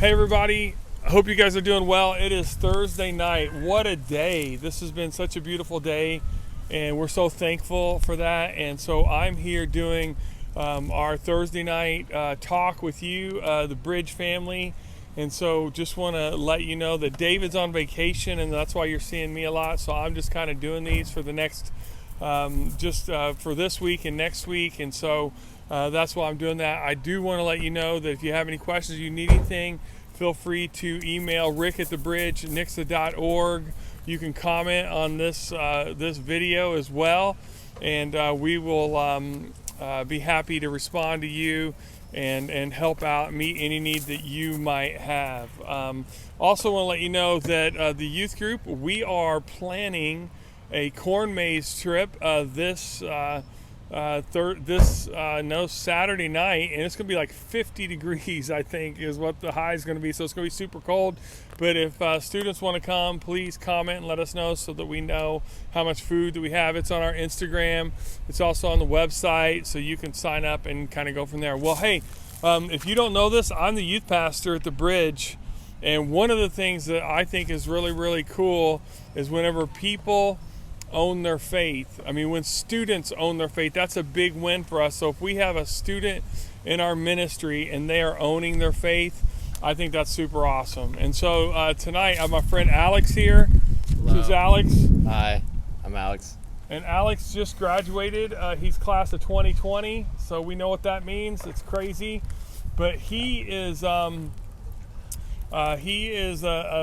Hey everybody, I hope you guys are doing well. It is Thursday night. What a day. This has been such a beautiful day and we're so thankful for that. And so I'm here doing our Thursday night talk with you, the Bridge family. And so just want to let you know that David's on vacation and that's why you're seeing me a lot. So I'm just kind of doing these for the next, for this week and next week. And so that's why I'm doing that. I do want to let you know that if you have any questions, you need anything, feel free to email rick@thebridgenixa.org. You can comment on this video as well, and we will be happy to respond to you and help out, meet any need that you might have. Also want to let you know that the youth group, we are planning a corn maze trip this Saturday night, and it's going to be like 50 degrees, I think, is what the high is going to be. So it's going to be super cold. But if students want to come, please comment and let us know so that we know how much food that we have. It's on our Instagram. It's also on the website, so you can sign up and kind of go from there. Well, hey, if you don't know this, I'm the youth pastor at the Bridge. And one of the things that I think is really, really cool is whenever people own their faith. I mean, when students own their faith, that's a big win for us. So if we have a student in our ministry and they are owning their faith, I think that's super awesome. And so tonight I have my friend Alex here. Hello. This is Alex. Hi, I'm Alex. And Alex just graduated. He's class of 2020, so we know what that means. It's crazy. But he is a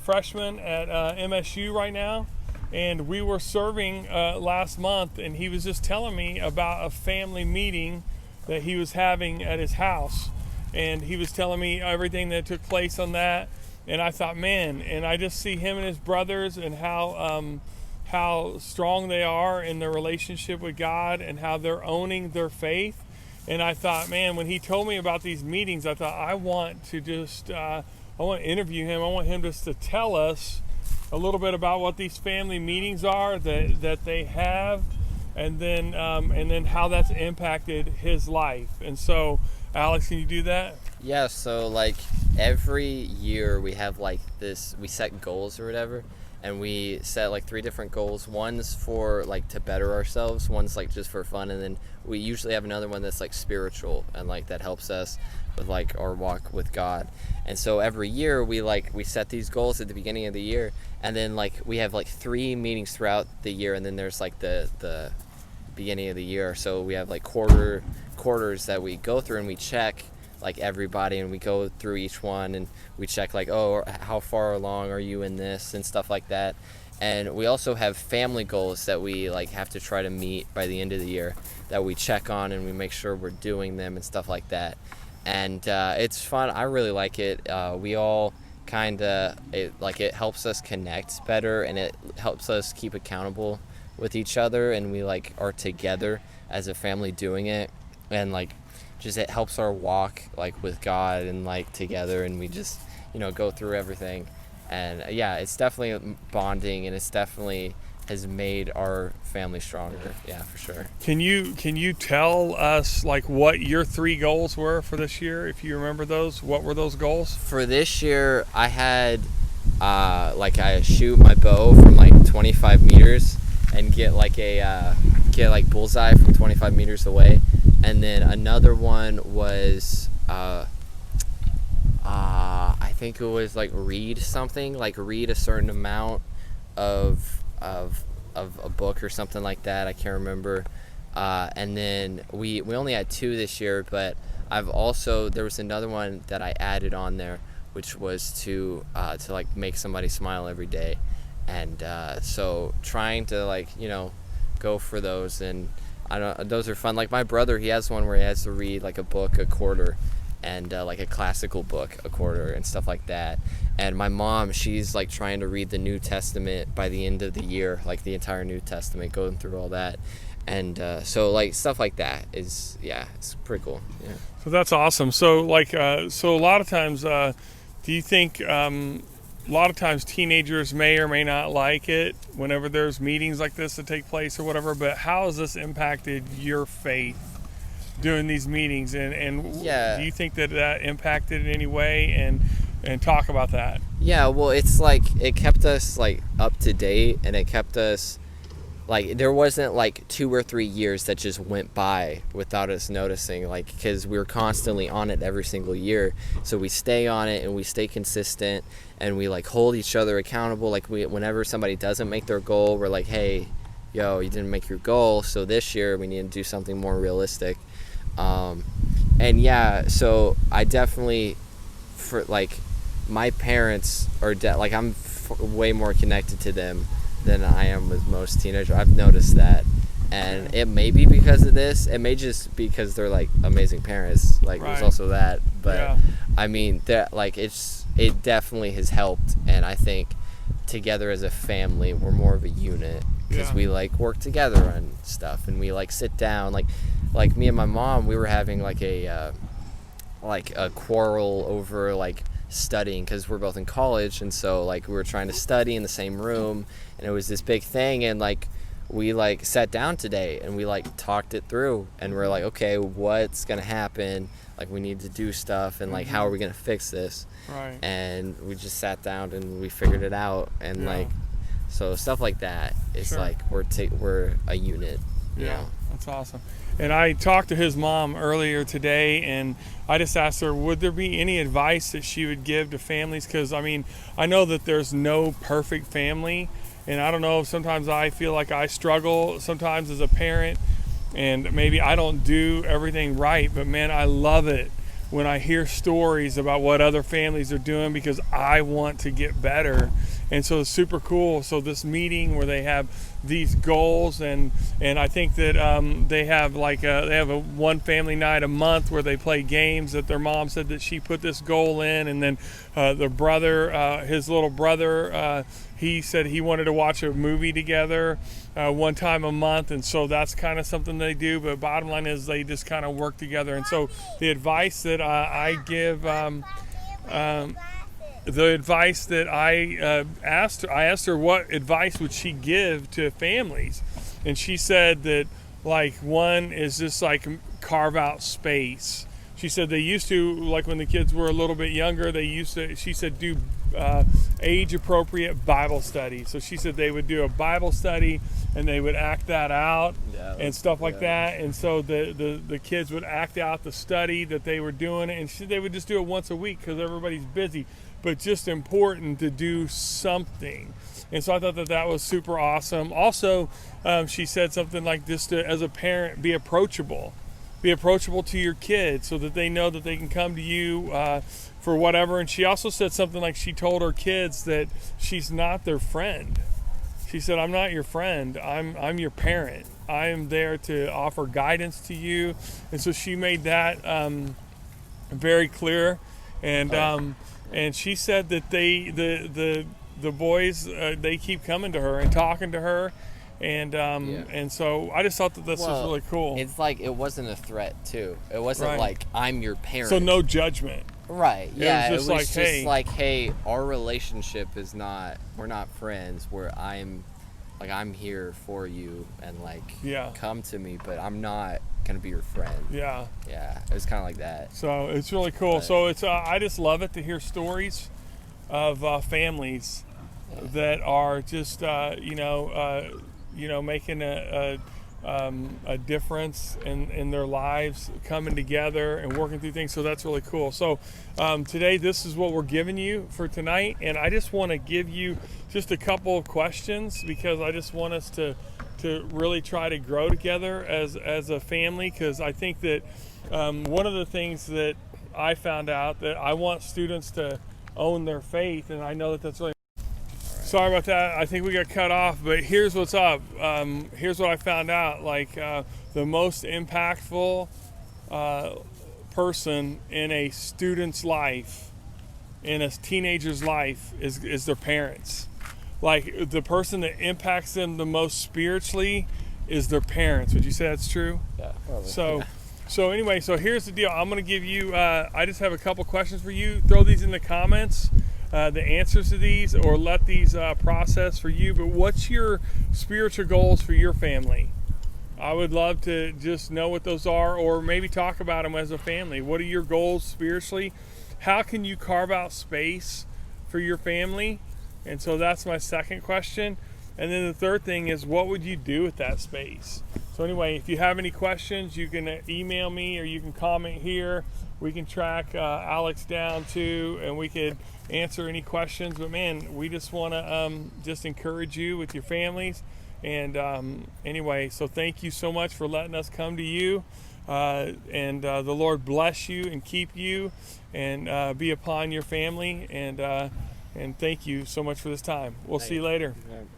freshman at MSU right now. And we were serving last month, and he was just telling me about a family meeting that he was having at his house. And he was telling me everything that took place on that. And I thought, man, and I just see him and his brothers and how strong they are in their relationship with God and how they're owning their faith. And I thought, man, when he told me about these meetings, I thought, I want to interview him. I want him just to tell us a little bit about what these family meetings are that they have, and then how that's impacted his life. And so, Alex, can you do that? Yeah, so like every year we have like this, we set goals or whatever, and we set like 3 different goals. One's for like to better ourselves, one's like just for fun, and then we usually have another one that's like spiritual and like that helps us with like our walk with God. And so every year we set these goals at the beginning of the year, and then like we have like 3 meetings throughout the year, and then there's like the beginning of the year. So we have like quarters that we go through and we check like everybody, and we go through each one and we check like, oh, how far along are you in this and stuff like that. And we also have family goals that we like have to try to meet by the end of the year that we check on, and we make sure we're doing them and stuff like that. And it's fun. I really like it. We all it helps us connect better, and it helps us keep accountable with each other, and we like are together as a family doing it, and like just it helps our walk like with God and like together, and we just go through everything. And yeah, it's definitely bonding, and it's definitely has made our family stronger. Yeah, for sure. Can you tell us like what your 3 goals were for this year, if you remember those? What were those goals? For this year, I had I shoot my bow from like 25 meters and get bullseye from 25 meters away. And then another one was I think it was like read a certain amount of a book or something like that. I can't remember. And then we only had 2 this year, but there was another one that I added on there, which was to like make somebody smile every day. And so trying to go for those, and those are fun. Like my brother, he has one where he has to read like a book a quarter, and like a classical book a quarter and stuff like that. And my mom, she's like trying to read the New Testament by the end of the year, like the entire New Testament, going through all that. And so like stuff like that is, yeah, it's pretty cool. Yeah. So that's awesome. So so a lot of times, do you think a lot of times teenagers may or may not like it whenever there's meetings like this that take place or whatever, but how has this impacted your faith doing these meetings? And yeah. Do you think that impacted in any way? And and talk about that. Yeah, well, it's like it kept us like up to date, and it kept us like there wasn't like 2 or 3 years that just went by without us noticing, like, because we were constantly on it every single year. So we stay on it and we stay consistent, and we like hold each other accountable. Like whenever somebody doesn't make their goal, we're like, hey, yo, you didn't make your goal, so this year we need to do something more realistic. And yeah, so I definitely, for like my parents are like I'm way more connected to them than I am with most teenagers. I've noticed that, and it may be because of this. It may just because they're like amazing parents. Like there's also that, but I mean that like it definitely has helped, and I think together as a family we're more of a unit because we like work together on stuff, and we like sit down like me and my mom, we were having like a quarrel over like studying because we're both in college, and so like we were trying to study in the same room, and it was this big thing, and like we like sat down today and we like talked it through, and we're like, okay, what's gonna happen, like we need to do stuff, and like how are we gonna fix this, and we just sat down and we figured it out, and like so stuff like that, it's like we're a unit, you know? That's awesome. And I talked to his mom earlier today, and I just asked her, would there be any advice that she would give to families? Because, I mean, I know that there's no perfect family, and I don't know, sometimes I feel like I struggle sometimes as a parent, and maybe I don't do everything right, but man, I love it when I hear stories about what other families are doing because I want to get better. And so it's super cool. So this meeting where they have these goals, and I think that they have a one family night a month where they play games that their mom said that she put this goal in, and then their brother, his little brother, he said he wanted to watch a movie together one time a month, and so that's kind of something they do. But bottom line is they just kind of work together. And so the advice that I give. The advice that I asked her what advice would she give to families, and she said that like one is just like carve out space. She said they used to, like when the kids were a little bit younger, she said do age appropriate Bible study. So she said they would do a Bible study and they would act that out and stuff like that. And so the kids would act out the study that they were doing, and they would just do it once a week because everybody's busy, but just important to do something. And so I thought that was super awesome. Also, she said something like this to, as a parent, be approachable. Be approachable to your kids so that they know that they can come to you for whatever. And she also said something like she told her kids that she's not their friend. She said, I'm not your friend. I'm your parent. I am there to offer guidance to you. And so she made that very clear. And she said that the boys, they keep coming to her and talking to her. And so I just thought that this was really cool. It's like it wasn't a threat too. It wasn't like I'm your parent. So no judgment. Right. Yeah. It was just like, hey, our relationship is not. We're not friends. I'm here for you, and come to me, but I'm not gonna be your friend. Yeah. Yeah. It was kind of like that. So it's really cool. But, so it's I just love it to hear stories of families that are just making a difference in their lives, coming together and working through things. So that's really cool. So today, this is what we're giving you for tonight. And I just want to give you just a couple of questions because I just want us to really try to grow together as a family. Because I think that one of the things that I found out that I want students to own their faith, and I know that that's really. Sorry about that. I think we got cut off, but here's what's up. Here's what I found out. The most impactful person in a student's life, in a teenager's life, is their parents. Like the person that impacts them the most spiritually is their parents. Would you say that's true? Yeah, probably. So anyway, so here's the deal. I'm going to give you, I just have a couple questions for you. Throw these in the comments. The answers to these, or let these process for you. But what's your spiritual goals for your family? I would love to just know what those are, or maybe talk about them as a family. What are your goals spiritually? how can you carve out space for your family? And so that's my second question. And then the third thing is, what would you do with that space? So anyway, if you have any questions, you can email me or you can comment here. We can track Alex down too, and we could answer any questions. But man, we just want to just encourage you with your families. And anyway, so thank you so much for letting us come to you. And the Lord bless you and keep you and be upon your family. And thank you so much for this time. We'll see you later. Amen.